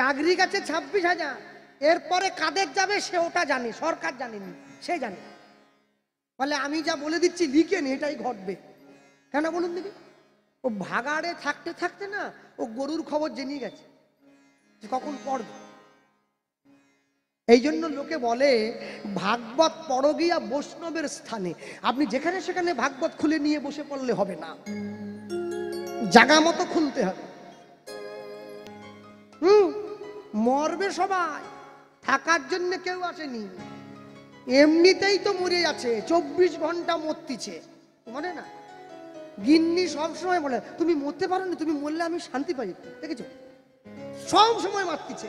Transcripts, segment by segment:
চাকরি গেছে 26,000, এরপরে কাদের যাবে সে ওটা জানে, সরকার জানেনি, সে জানে। বলে আমি যা বলে দিচ্ছি লিখে নি, এটাই ঘটবে। কেন বলুন দিদি? ও ভাগাড়ে থাকতে থাকতে না ও গরুর খবর জেনে গেছে যে কখন পড়বে। এই জন্য লোকে বলে ভাগবত পড়ো গিয়া বৈষ্ণবের স্থানে। আপনি যেখানে সেখানে ভাগবত খুলে নিয়ে বসে পড়লে হবে না, জায়গা মতো খুলতে হবে। মরবে সবাই, থাকার জন্য কেউ আসেনি, এমনিতেই তো মরে যাচ্ছে, 24 ঘন্টা মরতিছে, মনে না? গিন্নি সবসময় বলে তুমি মরতে পারো না, তুমি মরলে আমি শান্তি পাই, দেখেছো? সব সময় মারতিছে,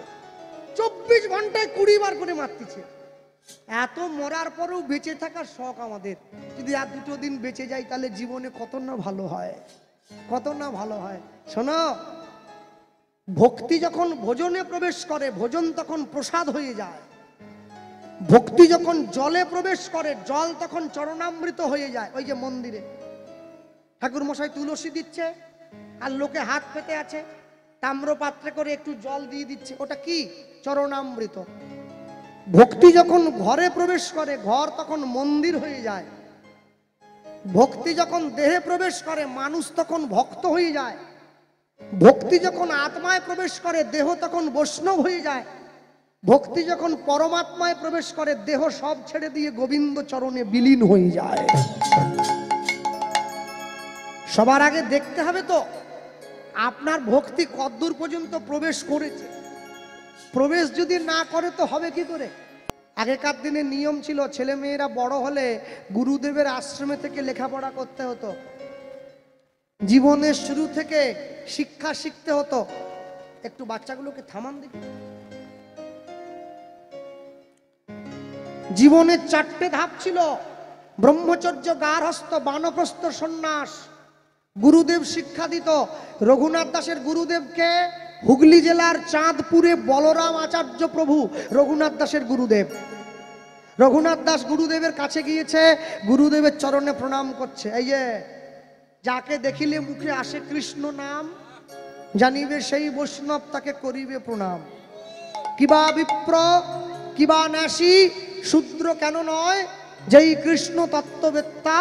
24 ঘন্টায় 20 বার করে মারতিছে। এত মরার পরেও বেঁচে থাকার শখ আমাদের। যদি আর 2 দিন বেঁচে যাই তাহলে জীবনে কত না ভালো হয়, কত না ভালো হয়। শোনো, ভক্তি যখন ভোজনে প্রবেশ করে, ভোজন তখন প্রসাদ হয়ে যায়। ভক্তি যখন জলে প্রবেশ করে, জল তখন চরণামৃত হয়ে যায়। ওই যে মন্দিরে ঠাকুর মশাই তুলসী দিচ্ছে আর লোকে হাত পেতে আছে, তাম্র পাত্রে করে একটু জল দিয়ে দিচ্ছে, ওটা কি? চরণামৃত। ভক্তি যখন ঘরে প্রবেশ করে, ঘর তখন মন্দির হয়ে যায়। ভক্তি যখন দেহে প্রবেশ করে, মানুষ তখন ভক্ত হয়ে যায়। ভক্তি যখন আত্মায় প্রবেশ করে, দেহ তখন বৈষ্ণব হয়ে যায়। ভক্তি যখন পরমাত্মায় প্রবেশ করে, দেহ সব ছেড়ে দিয়ে গোবিন্দ চরণে বিলীন হয়ে যায়। সবার আগে দেখতে হবে তো আপনার ভক্তি কতদূর পর্যন্ত প্রবেশ করেছে। প্রবেশ যদি না করে তো হবে কি করে? আগেকার দিনে নিয়ম ছিল, ছেলে মেয়েরা বড় হলে গুরুদেবের আশ্রমে থেকে লেখাপড়া করতে হতো, জীবনের শুরু থেকে শিক্ষা শিখতে হতো। একটু বাচ্চাগুলোকে থামান দেখি। জীবনের 4টে ধাপ ছিল, ব্রহ্মচর্য, গার্হস্থ্য, বানপ্রস্থ, সন্ন্যাস। গুরুদেব শিক্ষা দিত। রঘুনাথ দাসের গুরুদেবকে হুগলি জেলার চাঁদপুরে বলরাম আচার্য প্রভু রঘুনাথ দাসের গুরুদেব। রঘুনাথ দাস গুরুদেবের কাছে গিয়েছে, গুরুদেবের চরণে প্রণাম করছে। এই যে যাকে দেখিলে মুখে আসে কৃষ্ণ নাম, জানিবে সেই বৈষ্ণব, তাকে করিবে প্রণাম। কিবা বিপ্র কিবা নাসি, শূদ্র কেন নয়, যেই কৃষ্ণ তত্ত্ববেত্তা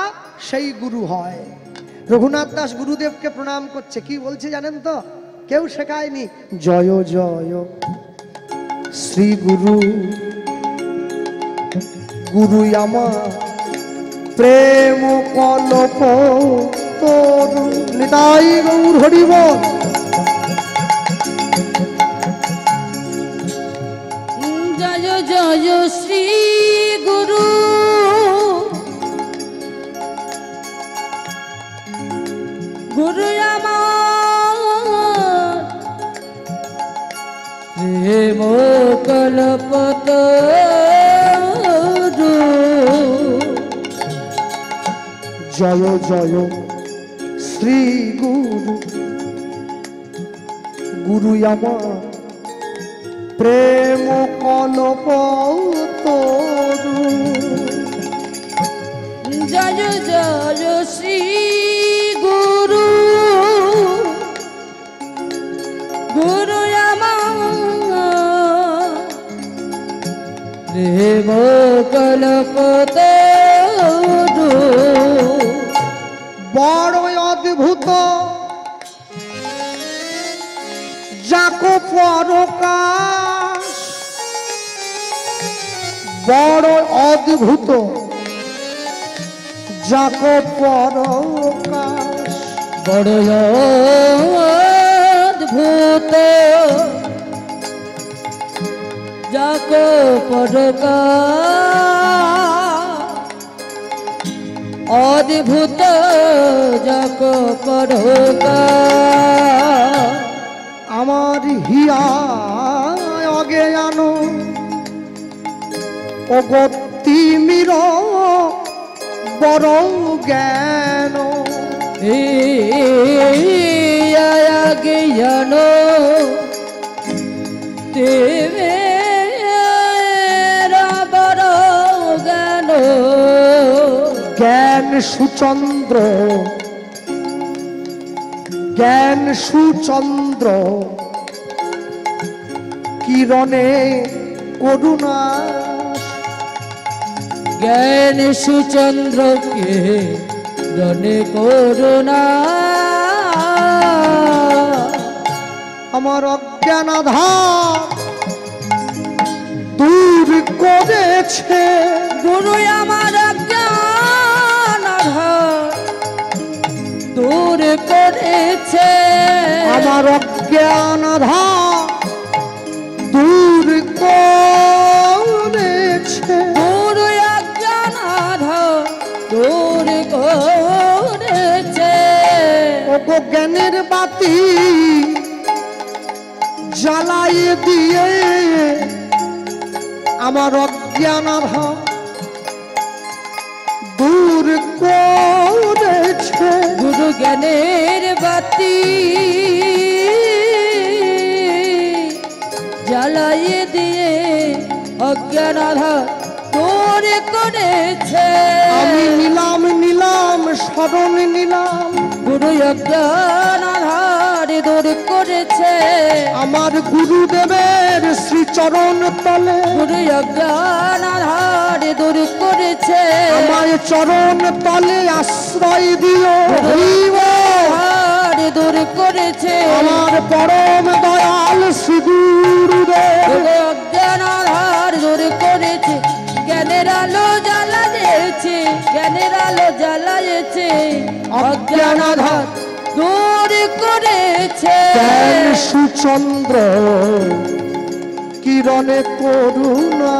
সেই গুরু হয়। রঘুনাথ দাস গুরুদেবকে প্রণাম করছে, কি বলছে জানেন তো? কেউ শেখায়নি। জয় জয় শ্রী গুরু, গুরু আমার প্রেম কল্প তরু, নিতাই গৌর হরি বল। জয় জয় শ্রী গুরু, গুরু আমার প্রেম কল্পতরু। জয় জয় শ্রী গুরু, গুরু আমার প্রেম কল্প তরু। জয় জয় শ্রী গুরু, গুরু আমার প্রেম কল্পতরু। বড় অদ্ভুত যাকো পরকাশ, বড় অদ্ভুত যাকো পরকাশ। বড় অদ্ভুত যাকো পরকাশ, অদ্ভুত যাকো পরকাশ। আমার হিয়া অজ্ঞান অগতি মির বড় জ্ঞান। জ্ঞান তেবে বড় জ্ঞান। জ্ঞান সুচন্দ্র, জ্ঞান সুচন্দ্র কিরণে করুণা জ্ঞান সুচন্দ্রকে রণে করুণা আমার অজ্ঞান আধার দূর করেছে গুরু আমার জ্ঞান দূর করেছে আমার অজ্ঞান আধার দূর করেছে গুরু জ্ঞান দূর করেছে ও গো জ্ঞানের বাতি জ্বালাইয়ে দিয়ে আমার অজ্ঞান আধার দূর করেছে গুরু জ্ঞানের বাতি জ্বালাইয়ে দিয়ে অজ্ঞান আধার দূর করেছে আমি নিলাম স্মরণ নিলাম গুরু অজ্ঞান আধার দূর করেছে আমার গুরুদেবের শ্রীচরণ তলে গুরু অজ্ঞান আধার দূর করেছে আমায় চরণ তলে আশ্রয় দিও হরিব আধার দূর করেছে আমার পরম দয়াল শ্রী গুরুদেব গুরু অজ্ঞান আধার দূর করেছে জ্ঞানের আলো জ্বালায়েছে জ্ঞানের আলো জ্বালায়েছে অজ্ঞান আধার দূর করেছে জ্ঞান সুচন্দ্র কিরণে করুণা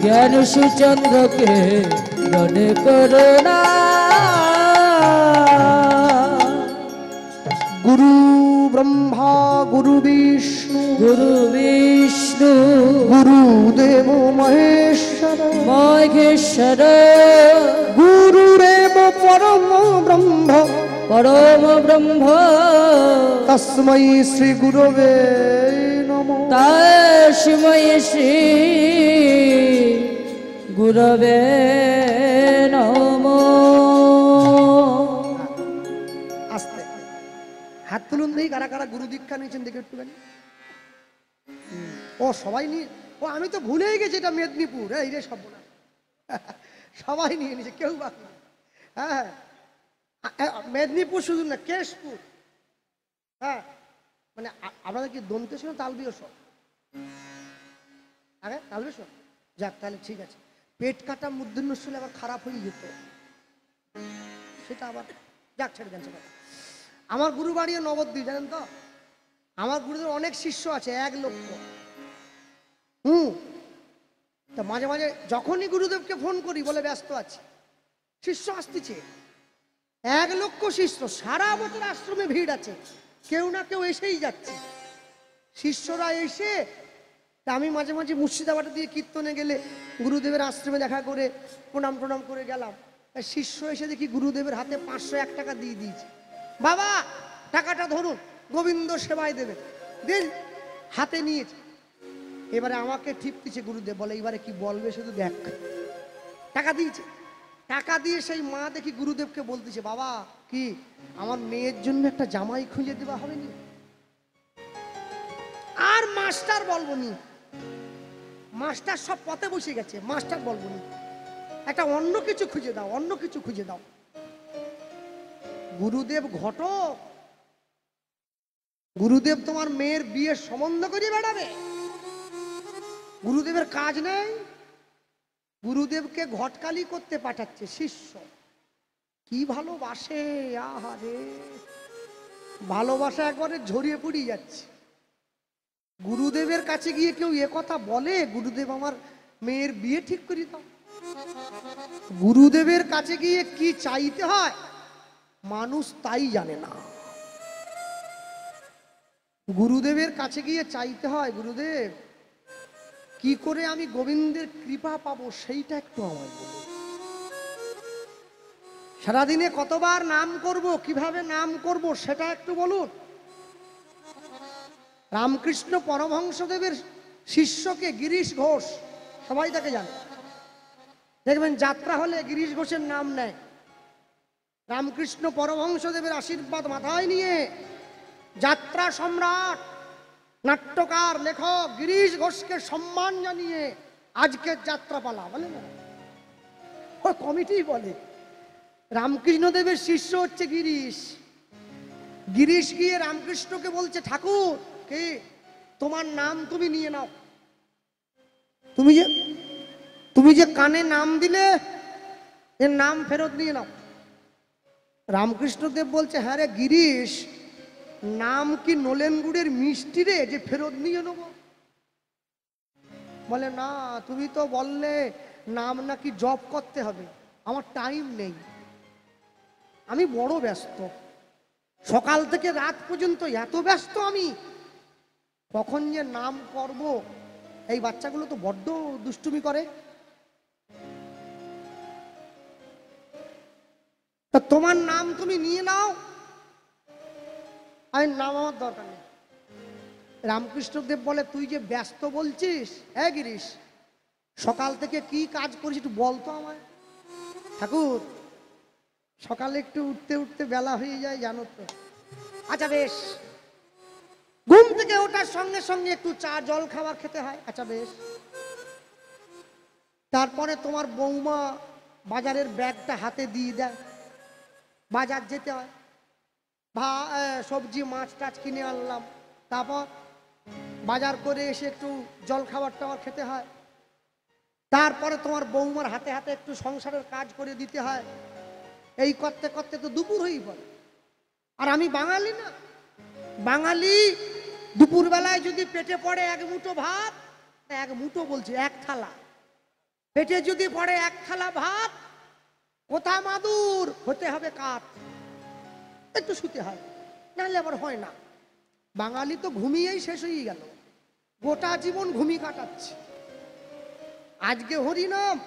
জ্ঞান সুচন্দ্রকে রণে করুণা গুরু ব্রহ্মা গুরু বিষ্ণু গুরু বিষ্ণু গুরুদেব মহেশ্বর মহেশ্বর গুরুরেব পরম ব্রহ্ম পরম ব্রহ্ম তস্मै শ্রী গুরবে নমঃ তস্মৈ শ্রী গুরবে নমঃ আস্তে হাত তুলুন দেখি কারা কারা গুরু দীক্ষা নিয়েছেন দেখে একটুখানি ও সবাই নিয়ে ও আমি তো ভুলেই গেছি এটা মেদিনীপুর এই রে সব সবাই নিয়ে নিয়েছে কেউ বাকি নেই। হ্যাঁ মেদিনীপুর শুধু না কেশপুর হ্যাঁ মানে আপনাদের কি দন্তে ছিল তালবিও সব আগে তালবে সব যাক তাহলে ঠিক আছে পেট কাটা মূর্ধন্য শুলে আবার খারাপ হয়ে যেত সেটা আবার যাক ছেড়ে দেন সেটা আমার গুরু বাড়িও নবদ্বীপ জানেন তো আমার গুরুদের অনেক শিষ্য আছে 1 লক্ষ তা মাঝে মাঝে যখনই গুরুদেবকে ফোন করি বলে ব্যস্ত আছে শিষ্য আসতেছে 1 লক্ষ শিষ্য সারা বছর আশ্রমে ভিড় আছে কেউ না কেউ এসেই যাচ্ছে শিষ্যরা এসে তা আমি মাঝে মাঝে মুর্শিদাবাদ দিয়ে কীর্তনে গেলে গুরুদেবের আশ্রমে দেখা করে প্রণাম করে গেলাম শিষ্য এসে দেখি গুরুদেবের হাতে 501 টাকা দিয়ে দিয়েছে বাবা টাকাটা ধরুন গোবিন্দ সেবায় দেবে দিন হাতে নিয়েছে এবারে আমাকে ঠিপতিছে গুরুদেব বলে এবারে কি বলবে শুধু দেখ টাকা দিয়েছে টাকা দিয়ে সেই মা দেখি গুরুদেবকে বলতেছে বাবা কি আমার মেয়ের জন্য একটা জামাই খুঁজে দেওয়া হবে নি আর মাস্টার বলবো নি মাস্টার সব পথে বসে গেছে মাস্টার বলবো নি একটা অন্য কিছু খুঁজে দাও অন্য কিছু খুঁজে দাও গুরুদেব ঘটক গুরুদেব তোমার মেয়ের বিয়ের সম্বন্ধ করে বেড়াবে গুরুদেবের কাজ নেই গুরুদেবকে ঘটকালি করতে পাঠাচ্ছে শিষ্য কি ভালোবাসে আহারে ভালোবাসা একবারে ঝরিয়ে পড়িয়ে যাচ্ছে গুরুদেবের কাছে গিয়ে কেউ এ কথা বলে গুরুদেব আমার মেয়ের বিয়ে ঠিক করে দাও গুরুদেবের কাছে গিয়ে কি চাইতে হয় মানুষ তাই জানে না গুরুদেবের কাছে গিয়ে চাইতে হয় গুরুদেব কি করে আমি গোবিন্দের কৃপা পাবো সেইটা একটু আমার বলুন সারাদিনে কতবার নাম করব কিভাবে নাম করব সেটা একটু বলুন রামকৃষ্ণ পরমহংসদেবের শিষ্যকে গিরিশ ঘোষ সবাই তাকে জানে দেখবেন যাত্রা হলে গিরিশ ঘোষের নাম নেয় রামকৃষ্ণ পরমহংসদেবের আশীর্বাদ মাথায় নিয়ে যাত্রা সম্রাট নাট্যকার লেখক গিরিশ ঘোষকে সম্মান জানিয়ে আজকের যাত্রাপালা বলে না, ওই কমিটি বলে। রামকৃষ্ণদেবের শিষ্য হচ্ছে গিরিশ। গিরিশ গিয়ে রামকৃষ্ণকে বলছে, ঠাকুর কে তোমার নাম তুমি নিয়ে নাও, তুমি যে কানে নাম দিলে এর নাম ফেরত নিয়ে নাও। রামকৃষ্ণদেব বলছে, হ্যাঁ রে গিরিশ, নাম কি নলেন গুড়ের মিষ্টি রে যে ফেরত নিয়ে নেব? বলে না, তুমি তো বললে নাম নাকি জপ করতে হবে, আমার টাইম নেই, আমি বড় ব্যস্ত, সকাল থেকে রাত পর্যন্ত এত ব্যস্ত আমি, কখন যে নাম করব। এই বাচ্চাগুলো তো বড্ড দুষ্টুমি করে। তা তোমার নাম তুমি নিয়ে নাও, আমি নাম আমার দরকার নেই। রামকৃষ্ণদেব বলে, তুই যে ব্যস্ত বলছিস, হ্যাঁ গিরিশ, সকাল থেকে কি কাজ করিস একটু বলতো আমায়। ঠাকুর সকালে একটু উঠতে উঠতে বেলা হয়ে যায় জানো তো। আচ্ছা বেশ, ঘুম থেকে ওঠার সঙ্গে সঙ্গে একটু চা জল খাবার খেতে হয়। আচ্ছা বেশ, তারপরে তোমার বৌমা বাজারের ব্যাগটা হাতে দিয়ে দেয়, বাজার যেতে হয়, সবজি মাছ টাছ কিনে আনলাম, তারপর বাজার করে এসে একটু জল খাবার টাবার খেতে হয়, তারপরে তোমার বৌমার হাতে হাতে একটু সংসারের কাজ করে দিতে হয়। এই করতে করতে তো দুপুর হয়েই পড়ে। আর আমি বাঙালি না, বাঙালি দুপুরবেলায় যদি পেটে পড়ে এক মুঠো ভাত, এক মুঠো বলছি এক থালা, পেটে যদি পড়ে এক থালা ভাত, কোথা মাদুর হতে হবে কাঠ, একটু শুতে হয়, নাহলে আবার হয় না। বাঙালি তো ঘুমিয়েই শেষ হয়ে গেল, গোটা জীবন ঘুমি কাটাচ্ছে। আজকে হরিনাম,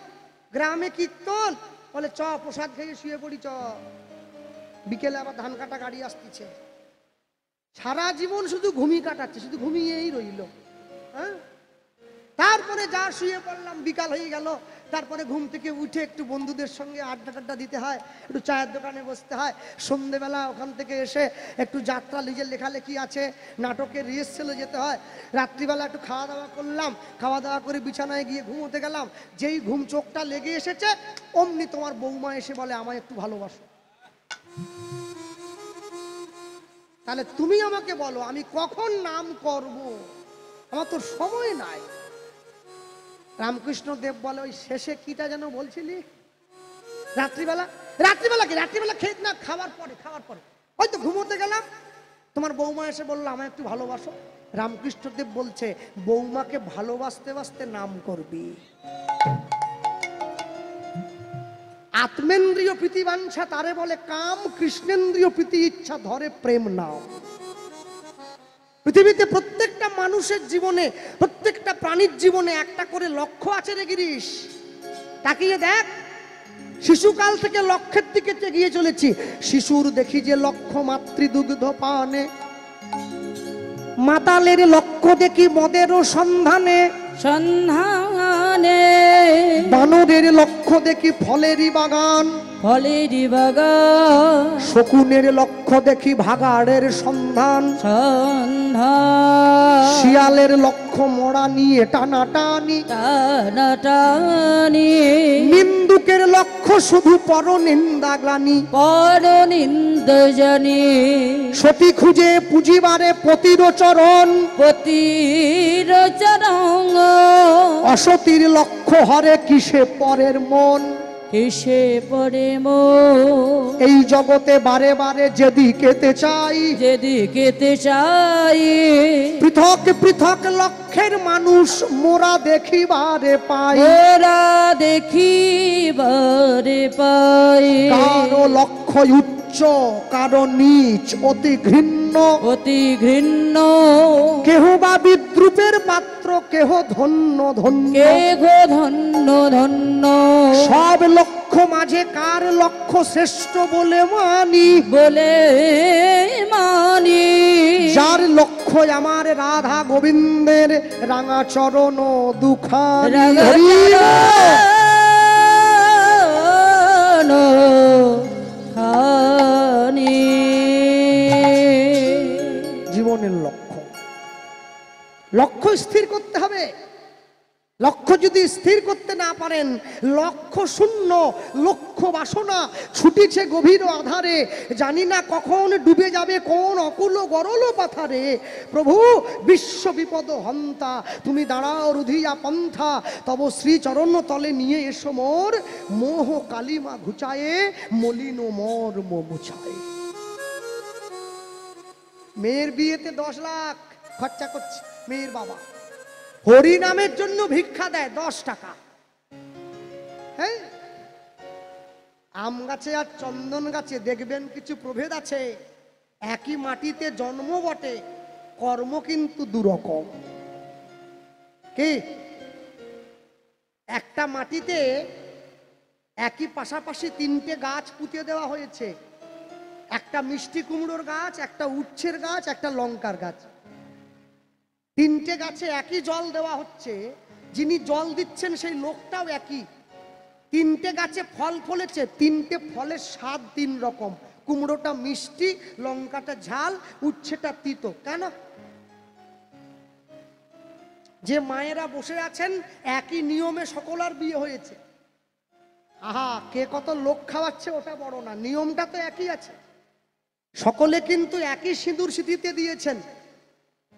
গ্রামে কীর্তন, বলে চ প্রসাদ খেয়ে শুয়ে পড়ি, চ বিকেলে আবার ধান কাটা গাড়ি আসতেছে। সারা জীবন শুধু ঘুমি কাটাচ্ছে, শুধু ঘুমিয়েই রইল। হ্যাঁ, তারপরে যা শুয়ে পড়লাম, বিকাল হয়ে গেল, তারপরে ঘুম থেকে উঠে একটু বন্ধুদের সঙ্গে আড্ডা টাড্ডা দিতে হয়, একটু চায়ের দোকানে বসতে হয়, সন্ধেবেলা ওখান থেকে এসে একটু যাত্রা নিজের লেখালেখি আছে, নাটকের রিহার্সেলে যেতে হয়, রাত্রিবেলা একটু খাওয়া দাওয়া করলাম, খাওয়া দাওয়া করে বিছানায় গিয়ে ঘুমোতে গেলাম। যেই ঘুম চোখটা লেগে এসেছে, অমনি তোমার বৌমা এসে বলে, আমায় একটু ভালোবাসো। তাহলে তুমি আমাকে বলো আমি কখন নাম করব, আমার তো সময় নাই। রামকৃষ্ণ দেব বলে, ওই শেষে কিটা যেন বলছিলি, রাত্রিবেলা, রাত্রিবেলা কি, রাত্রিবেলা খেয়ে না, খাওয়ার পরে ওই তো ঘুমোতে গেলাম, তোমার বৌমা এসে বললো আমায় একটু ভালোবাসো। রামকৃষ্ণ দেব বলছে, বৌমাকে ভালোবাসতে বাসতে নাম করবি। আত্মেন্দ্রিয় প্রীতি বাঞ্ছা তারে বলে কাম, কৃষ্ণেন্দ্রিয় প্রীতি ইচ্ছা ধরে প্রেম নাম। পৃথিবীতে প্রত্যেকটা মানুষের জীবনে, প্রত্যেকটা প্রাণীর জীবনে একটা করে লক্ষ্য আছে রে গিরিশ। তাকিয়ে দেখ, শিশুকাল থেকে লক্ষ্যের দিকে এগিয়ে চলেছি। শিশুর দেখি যে লক্ষ্য মাতৃদুগ্ধ পানে, মাতালের লক্ষ্য দেখি মদেরও সন্ধানে, সন্ধানে বানরের লক্ষ্য দেখি ফলেরই বাগান, ফলেরই বাগান, শকুনের লক্ষ্য দেখি ভাগাড়ের সন্ধান, সন্ধান, শিয়ালের লক্ষ্য মরা নিয়ে টানাটানি, টানাটানি, নিন্দুকের লক্ষ্য শুধু পরনিন্দা গ্লানি, পরনিন্দা জানি, সতী খুঁজে পুঁজিবারে পতির চরণ, পতির চরণ, অসতীর লক্ষ্য হরে কিসে পরের মন, কিসে পরে মন, এই জগতে বারে বারে যেদিকেতে চাই, যেদিকেতে চাই, পৃথক পৃথক লক্ষ্যের মানুষ মোরা দেখিবারে পাই, ওরা দেখিবারে পাই, কারো লক্ষ্য উচ্চ কারো নিচ, অতি ঘৃণ্য অতি ঘৃণ্য, কেহ বা বিদ্রুপের পাত্র, কেহ ধন্য ধন্য, কেহ ধন্য ধন্য, সব লক্ষ্য মাঝে কার লক্ষ্য শ্রেষ্ঠ বলে মানি, বলে মানি, যার লক্ষ্য আমার রাধা গোবিন্দের রাঙা চরণ দুখানি। জীবনের লক্ষ্য লক্ষ্য স্থির করতে হবে। লক্ষ্য যদি স্থির করতে না পারেন, লক্ষ্য শূন্য, লক্ষ্য বাসনা ছুটিছে গভীর আধারে, জানি না কখন ডুবে যাবে কোন অকুল গরল পাথারে। প্রভু বিশ্ব বিপদ হন্তা, তুমি দাঁড়াও রুধিয়া পন্থা, তব শ্রী চরণ তলে নিয়ে এসো মোর, মোহ কালিমা ঘুচায়ে মলিন মর্ম মুছায়ে। মেয়ের বিয়েতে 10 লাখ খরচা করছে মেয়ের বাবা, হরি নামের জন্য ভিক্ষা দেয় 10 টাকা। হ্যাঁ, আম গাছে আর চন্দন গাছে দেখবেন কিছু প্রভেদ আছে। একই মাটিতে জন্ম বটে, কর্ম কিন্তু দুরকম। কি? একটা মাটিতে একই পাশাপাশি 3টে গাছ পুঁতে দেওয়া হয়েছে, একটা মিষ্টি কুমড়োর গাছ, একটা উচ্ছের গাছ, একটা লঙ্কার গাছ। 3টে গাছে একই জল দেওয়া হচ্ছে, যিনি জল দিচ্ছেন সেই লোকটাও একই। 3টে গাছে ফল ফলেছে, 3টে ফলের স্বাদ 3 রকম। কুমড়োটা মিষ্টি, লঙ্কাটা ঝাল, উচ্ছেটা তিতো। কেন? যে মায়েরা বসে আছেন একই নিয়মে সকলার বিয়ে হয়েছে। আহা, কে কত লোক খাওয়াচ্ছে ওটা বড় না, নিয়মটা তো একই আছে। সকলে কিন্তু একই সিঁদুর সিঁথিতে দিয়েছেন।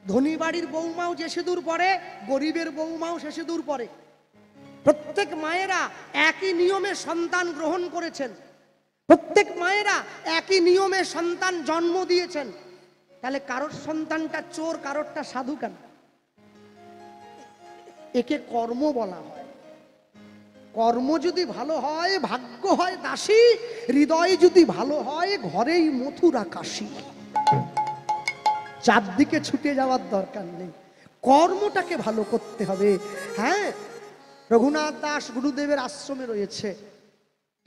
ধনী বাড়ির বৌমাও যে সিঁদুর পরে, গরিবের বৌমাও সে সিঁদুর পরে। প্রত্যেক মায়েরা একই নিয়মে সন্তান গ্রহণ করেছেন, প্রত্যেক মায়েরা একই নিয়মে সন্তান জন্ম দিয়েছেন। তাহলে কারোর সন্তানটা চোর, কারোরটা সাধু কেন? একে কর্ম বলা হয়। কর্ম যদি ভালো হয় ভাগ্য হয় দাসী, হৃদয় যদি ভালো হয় ঘরেই মথুরা কাশী। চারদিকে ছুটে যাওয়ার দরকার নেই, কর্মটাকে ভালো করতে হবে। হ্যাঁ, রঘুনাথ দাস গুরুদেবের আশ্রমে রয়েছে।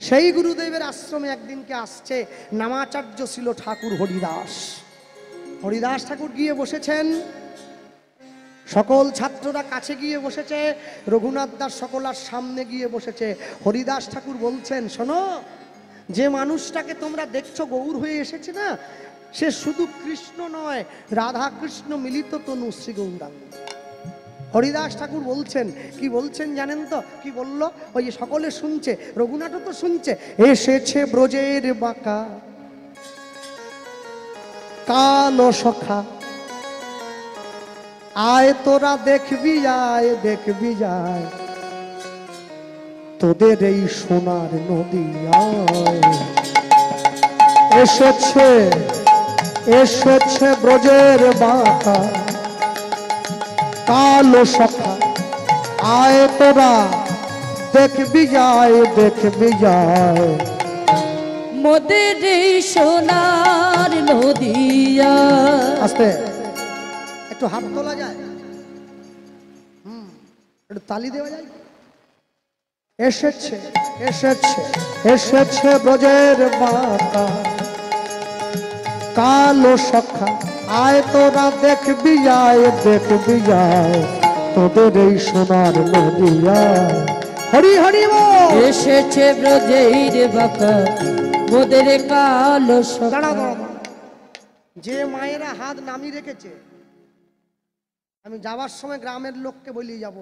সেই গুরুদেবের আশ্রমে একদিনকে আসছে নামাচার্য ছিল ঠাকুর হরিদাস। হরিদাস ঠাকুর গিয়ে বসেছেন, সকল ছাত্ররা কাছে গিয়ে বসেছে, রঘুনাথ দাস সকলার সামনে গিয়ে বসেছে। হরিদাস ঠাকুর বলছেন, শোনো, যে মানুষটাকে তোমরা দেখছো গৌর হয়ে এসেছে না, সে শুধু কৃষ্ণ নয়, রাধা কৃষ্ণ মিলিত তনু শ্রী গৌরাঙ্গ। হরিদাস ঠাকুর বলছেন, কি বলছেন জানেন তো? কি বলল? ওই যে সকলে শুনছে, রঘুনাথও তো শুনছে, এসেছে ব্রজের বাঁকা কালো সখা, আয় তোরা দেখবি যায়, দেখবি যায় তোদের এই সোনার নদী আয়। এসেছে এসেছে ব্রজের বাঁকা কালো সখা, আয় তোরা দেখবি যায়, দেখবি যায় মোদের এই সোনার নদিয়া। আস্তে একটু হাত তোলা যায়, একটু তালি দেওয়া যায়। এসেছে এসেছে এসেছে ব্রজের বাঁকা কালো সখা, আয় তোরা দেখবি যায়, দেখবি যায় তোদের এই সোনার নদিয়া। হরি হরি বল। এসেছে ব্রজের বাঁকা মোদের কালো সখা। যে মায়েরা হাত নামিয়ে রেখেছে, আমি যাবার সময় গ্রামের লোককে বলি যাব,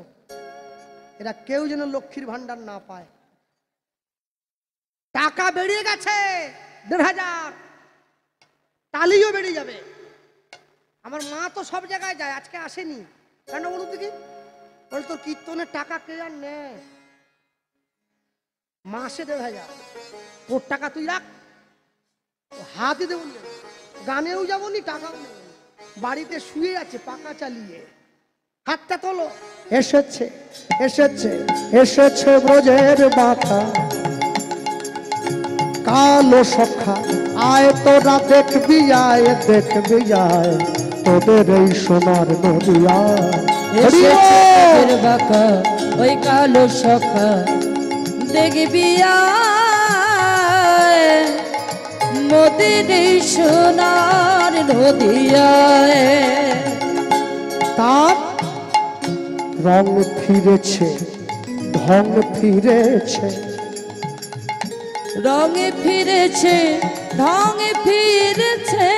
এরা কেউ যেন লক্ষ্মীর ভান্ডার না পায়। টাকা বেরিয়ে গেছে 1500, তালিও বেরিয়ে যাবে। আমার মা তো সব জায়গায় যায়, আজকে আসেনি কেন বলুন দেখি? বল তোর কীর্তনের টাকা কে আর নেয়? মাসে 1500, তোর টাকা তুই রাখ, হাতই দেব, গানেও যাবো নি, টাকাও নেব, বাড়িতে শুয়ে আছে পাকা চালিয়ে। হাতটা তোলো। এসেছে এসেছে এসেছে ব্রজের বাঁকা কালো সখা, আয় তোরা দেখবি যায়, দেখবি যায় তোদের এই সোনার নদিয়া। এসেছে ব্রজের বাঁকা ওই কালো সখা, দেখবি আয় মোদের এই সোনার নদিয়া। তার রং ফিরেছে, ঢং ফিরেছে, রঙে ফিরেছে, ঢঙে ফিরেছে,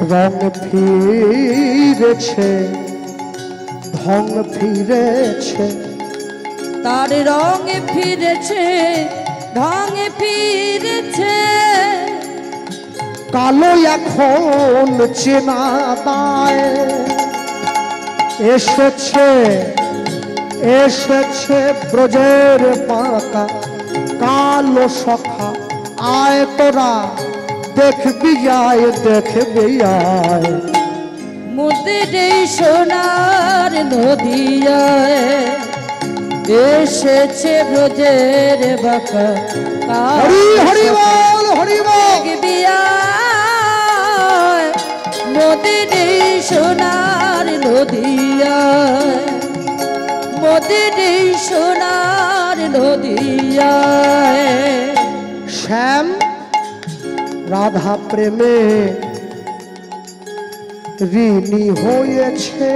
রং ফিরেছে, ঢং ফিরেছে, তার রং ফিরেছে, ঢং ফিরেছে, কালো এখন চেনা দায়। এসেছে এসেছে ব্রজের বাঁকা কালো সখা, আয় তোরা দেখবি আয়, দেখবি আয়। মোদের এই সোনার নদিয়ায় এসেছে ব্রজের বাঁকা হরি হরি বল, হরি বল। দেখবি আয়, মোদের এই সোনার নদিয়ায়, মোদের এই সোনার নদিয়ায়। শ্যাম রাধা প্রেমে ঋণী হয়েছে,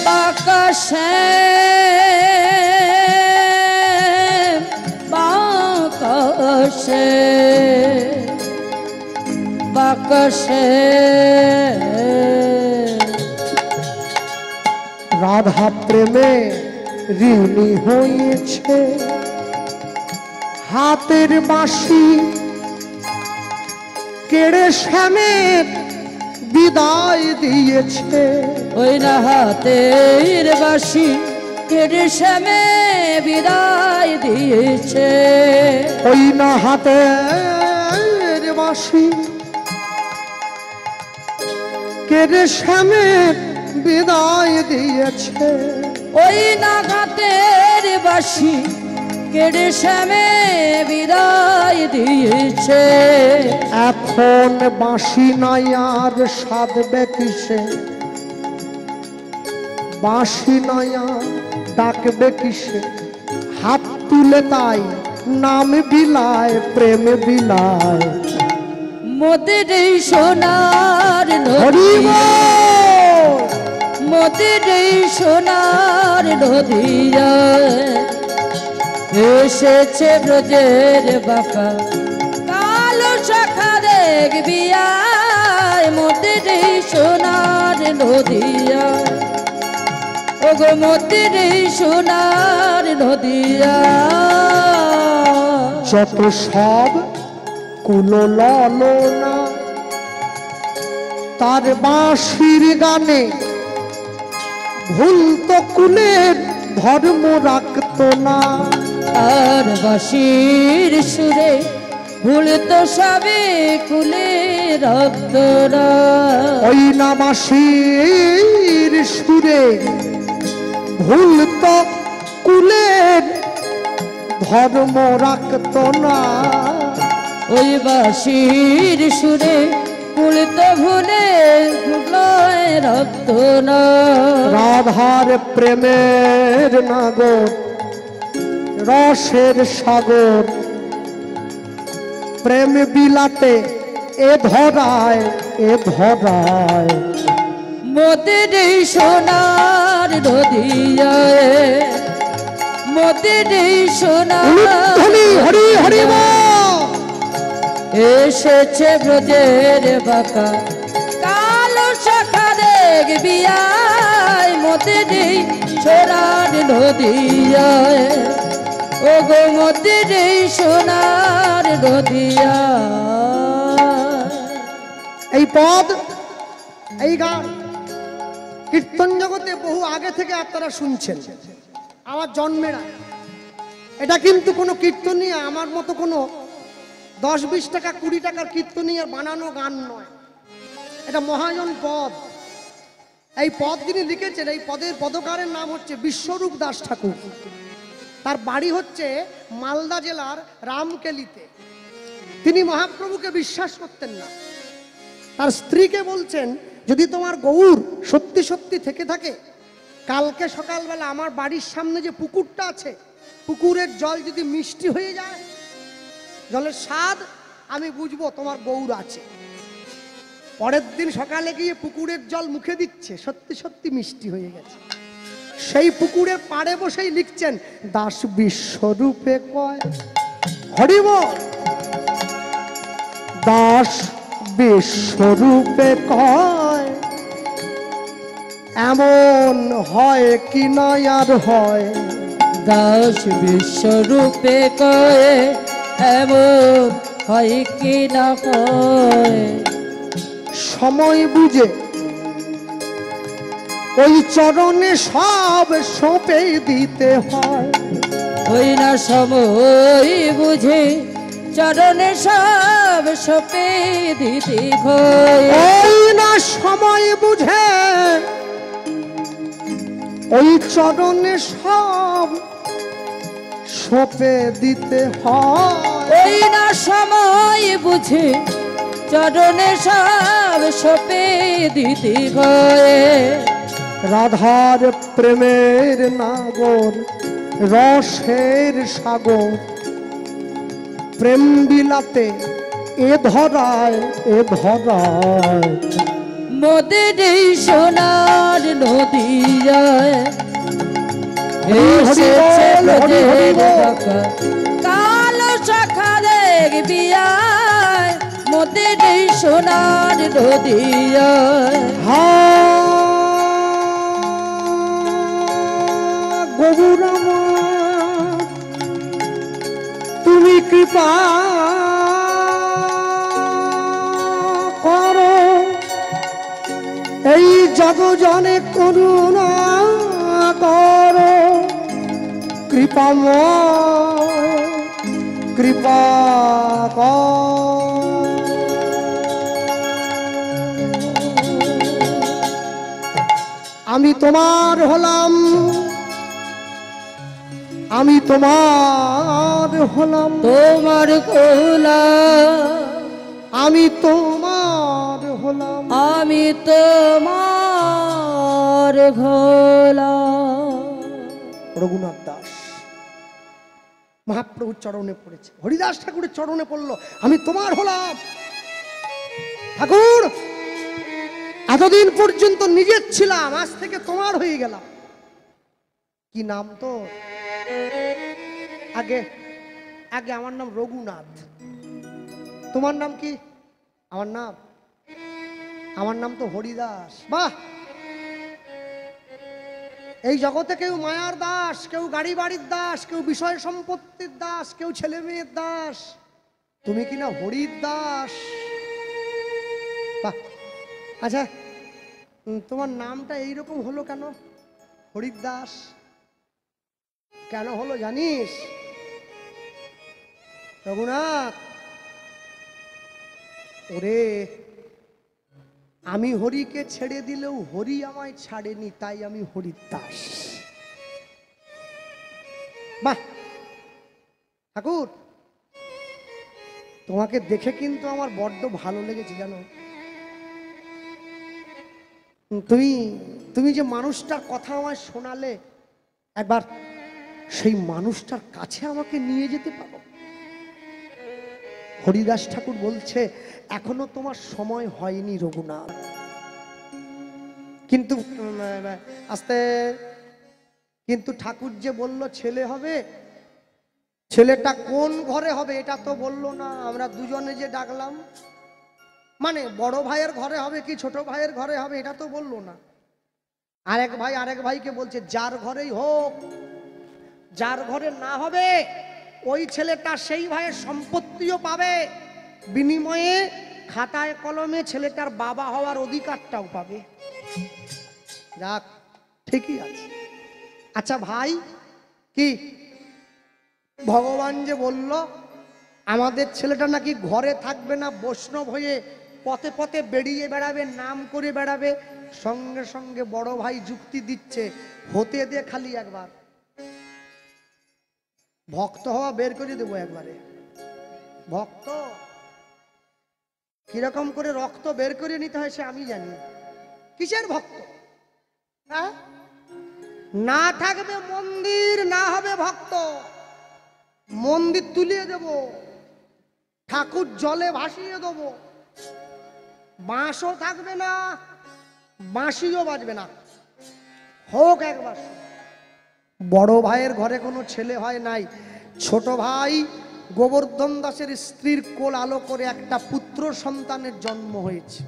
বাকাশে বাকাশে বাকাশে রাধা প্রেমে ঋণী হয়েছে। হাতের বাঁশি কেড়ে শ্যামের বিদায় দিয়েছে, ওই না হাতের বাঁশি কেড়ে শ্যামে বিদায় দিয়েছে, ওই না হাতের বাঁশি কেড়ে শ্যামের বিদায় দিয়েছে, ওই না হাতের বাঁশি কেড়ে শ্যামে বিদায় দিয়েছে। এখন বাঁশি নাই আর সাধবে কিসে, বাঁশি নাই আর ডাকবে কিসে, হাত তুলে তাই নাম বিলায়, প্রেম বিলায়। মোদের এই সোনার হরি নদী, বল। মোদের এই সোনার নদিয়ায় এসেছে ব্রজের বাঁকা কালো শাখা, দেখবি আয়, মোদের এই সোনার নদিয়ায়, ওগো মোদের এই সোনার নদিয়ায়। যত সব কুললনা তার বাঁশির গানে, ভুল তো কুলের ধর্ম রাখত না, আর বাঁশির সুরে ভুল তো সবে কুলে রক্তরা, ওই না বাঁশির সুরে ভুল তো কুলের ধর্ম রাখত না, ওই বাঁশির সুরে কুল তো ভুলে ভুলয় রক্ত না। রাধার প্রেমের নাগর রসের সাগর, প্রেম বিলাতে এ ধরায়, এ ধরায়। মোদের এই সোনার নদিয়ায়, মোদের এই সোনার উলুধ্বনি হরি হরি বল। এসেছে ব্রজের বাঁকা কালো শাখা, দেখবি আয়, মোদের এই সোনার নদিয়ায়, ওগো মোদের এই সোনার নদিয়ায়। এই পদ, এই গান কীর্তন জগতে বহু আগে থেকে আপনারা শুনছেন, আমার জন্মের আগে। এটা কিন্তু কোনো কীর্তনীয় আমার মতো কোনো 10-20 টাকা 20 টাকার কীর্তনীয় বানানো গান নয়, এটা মহাজন পদ। এই পদ যিনি লিখেছেন, এই পদের পদকারের নাম হচ্ছে বিশ্বরূপ দাস ঠাকুর। তার বাড়ি হচ্ছে মালদা জেলার রামকেলিতে। তিনি মহাপ্রভুকে বিশ্বাস করতেন না। তার স্ত্রীকে বলছেন, যদি তোমার গৌর সত্যি সত্যি থেকে থাকে, কালকে সকালবেলা আমার বাড়ির সামনে যে পুকুরটা আছে, পুকুরের জল যদি মিষ্টি হয়ে যায়, জলের স্বাদ আমি বুঝবো তোমার গৌর আছে। পরের দিন সকালে গিয়ে পুকুরের জল মুখে দিচ্ছে, সত্যি সত্যি মিষ্টি হয়ে গেছে। সেই পুকুরের পাড়ে বসেই লিখছেন, দাস বিশ্বরূপে কয় হরি বল, দাস বিশ্বরূপে কয় এমন হয় কি নয় আর হয়। দাস বিশ্বরূপে কয়ে এমন হয় কি না হয়। সময় বুঝে ওই চরণে সব সঁপে দিতে হয়। ওই না সময় বুঝে চরণে সব সপে দিতে হয়। ওই না সময় বুঝে ওই চরণে সব সঁপে দিতে হয়। ওই না সময় বুঝে চরণে সব সপে দিতে হয়। রাধার প্রেমের নাগর রসের সাগর, প্রেম বিলাতে এ ধরায় এ ধরায়। মোদের এই সোনার নদিয়ায় এসেছে ব্রজের বাঁকা কালো শাখা দেখবি আয়। মোদের এই সোনার নদিয়ায় গৌরামা তুমি কৃপা করো, এই জগজনে করুণা করো। কৃপাময় কৃপা কর। আমি তোমার হলাম, আমি তোমার হলাম, তোমার গোলা আমি তোমার হলাম। আমি তোমার ঘোলা। রঘুনাথ দাস মহাপ্রভুর চরণে পড়েছে, হরিদাস ঠাকুরের চরণে পড়লো, আমি তোমার হলাম। ঠাকুর এতদিন পর্যন্ত নিজের ছিলাম, আজ থেকে তোমার হয়ে গেলাম। কি নাম তো? আগে আগে আমার নাম রঘুনাথ। তোমার নাম কি? আমার নাম তো হরিদাস। বাহ! এই জগতে কেউ মায়ার দাস, কেউ গাড়ি বাড়ির দাস, কেউ বিষয় সম্পত্তির দাস, কেউ ছেলে মেয়ের দাস। তুমি কি না হরির দাস? বাহ! আচ্ছা, তোমার নামটা এইরকম হলো কেন? হরির দাস কেন হলো জানিস? রঘুনাথ ওরে, আমি হরিকে ছেড়ে দিলেও হরি আমায় ছাড়েনি, তাই আমি হরির দাস। বাহ ঠাকুর, তোমাকে দেখে কিন্তু আমার বড্ড ভালো লেগেছে জানো। তুমি যে মানুষটার কথা আমায় শোনালে, একবার সেই মানুষটার কাছে আমাকে নিয়ে যেতে পারো? হরিদাস ঠাকুর বলছে, এখনো তোমার সময় হয়নি রঘুনাথ, কিন্তু আস্তে, কিন্তু ঠাকুর যে বলল ছেলে হবে, ছেলেটা কোন ঘরে হবে এটা তো বললো না। আমরা দুজনে যে ডাকলাম, মানে বড় ভাইয়ের ঘরে হবে কি ছোট ভাইয়ের ঘরে হবে এটা তো বললো না। আরেক ভাই আরেক ভাইকে বলছে, যার ঘরেই হোক, যার ঘরে না হবে ওই ছেলেটা সেই ভাইয়ের সম্পত্তিও পাবে, বিনিময়ে খাতায় কলমে ছেলেটার বাবা হওয়ার অধিকারটাও পাবে। যাক, ঠিকই আছে। আচ্ছা ভাই, কি ভগবান যে বলল আমাদের ছেলেটা নাকি ঘরে থাকবে না, বৈষ্ণব হয়ে পথে পথে বেরিয়ে বেড়াবে, নাম করে বেড়াবে, সঙ্গে সঙ্গে বড় ভাই যুক্তি দিচ্ছে, হতে দে খালি একবার, ভক্ত হওয়া বের করে দেবো একবারে। ভক্ত কিরকম করে রক্ত বের করে নিতে হয় সে আমি জানি। কিসের ভক্ত? হ্যাঁ, না থাকবে মন্দির, না হবে ভক্ত। মন্দির তুলিয়ে দেব, ঠাকুর জলে ভাসিয়ে দেব, বাঁশও থাকবে না, বাঁশিও বাজবে না, হোক একবার। বড় ভাইয়ের ঘরে কোনো ছেলে হয় নাই, ছোট ভাই গোবর্ধন দাসের স্ত্রীর কোল আলো করে একটা পুত্র সন্তানের জন্ম হয়েছে।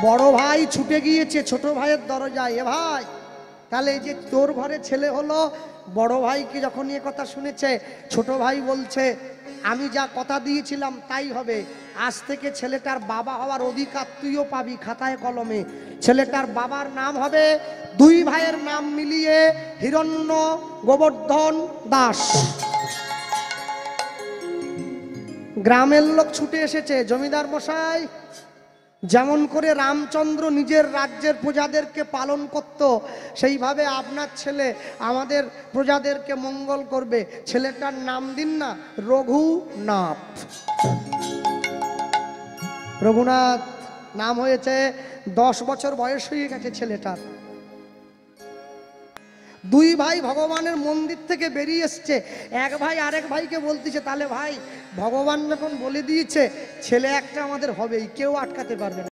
বড় ভাই ছুটে গিয়েছে ছোট ভাইয়ের দরজায়, এ ভাই তাহলে এই যে তোর ঘরে ছেলে হলো। বড় ভাইকে যখন এ কথা শুনেছে, ছোট ভাই বলছে আমি যা কথা দিয়েছিলাম তাই হবে, আজ থেকে ছেলেটার বাবা হওয়ার অধিকার তুইও পাবি খাতায় কলমে। ছেলেটার বাবার নাম হবে, দুই ভাইয়ের নাম মিলিয়ে হিরণ্য গোবর্ধন দাস। গ্রামের লোক ছুটে এসেছে, জমিদার মশাই যেমন করে রামচন্দ্র নিজের রাজ্যের প্রজাদেরকে পালন করত, সেইভাবে আপনার ছেলে আমাদের প্রজাদেরকে মঙ্গল করবে। ছেলেটার নাম দিন না রঘুনাথ। রঘুনাথ নাম হয়েছে, 10 বছর বয়স হয়ে গেছে ছেলেটার। দুই ভাই ভগবানের মন্দির থেকে বেরিয়ে এসছে, এক ভাই আরেক ভাইকে বলতেছে তাহলে ভাই ভগবান যখন বলে দিয়েছে ছেলে একটা আমাদের হবেই, কেউ আটকাতে পারবে না।